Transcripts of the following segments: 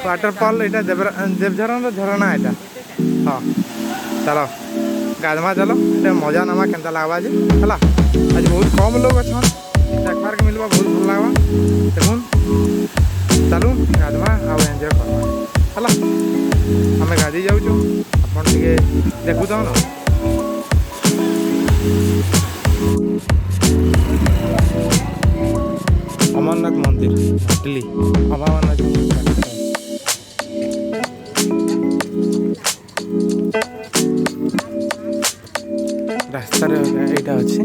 waterfall यहाँ देवझरण झरणा यहाँ हाँ चलो गाधमा चलो ये मजा नमा केन्ता लगवा जे है आज बहुत कम लोग अच्छा देखबार के मिलवा बहुत भल लगवा देखुन चलू गाधमा आउ एंजॉय करवा है आम गाधी जाऊँ आप देखु तो ना अमरनाथ मंदिर दिल्ली अमरनाथ रास्तार यहाँ अच्छे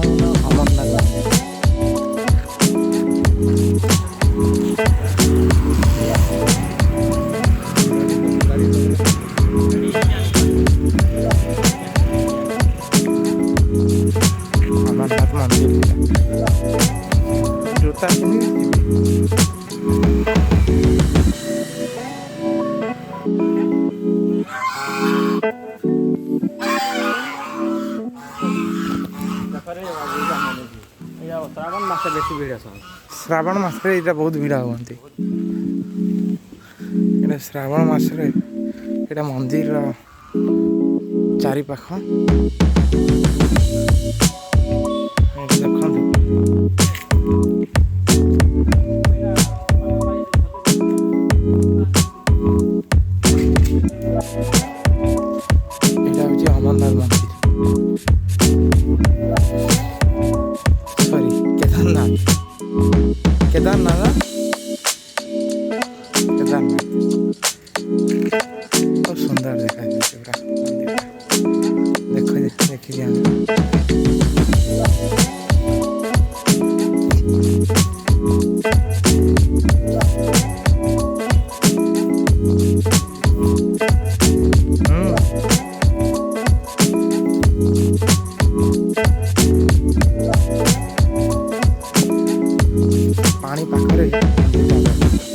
अमरनाथ अमरनाथ मंदिर जूता श्रावण मास बेसी भिड़ श्रावण मास बहुत भिड़ हमें ये श्रावण मास मंदिर चारिपाख देखो यहाँ हूँ अमरनाथ मंदिर सॉरी केदारनाथ केदारनाथ केदारनाथ बहुत सुंदर देखा पूरा मंदिर देखो देखिए पानी पाखरे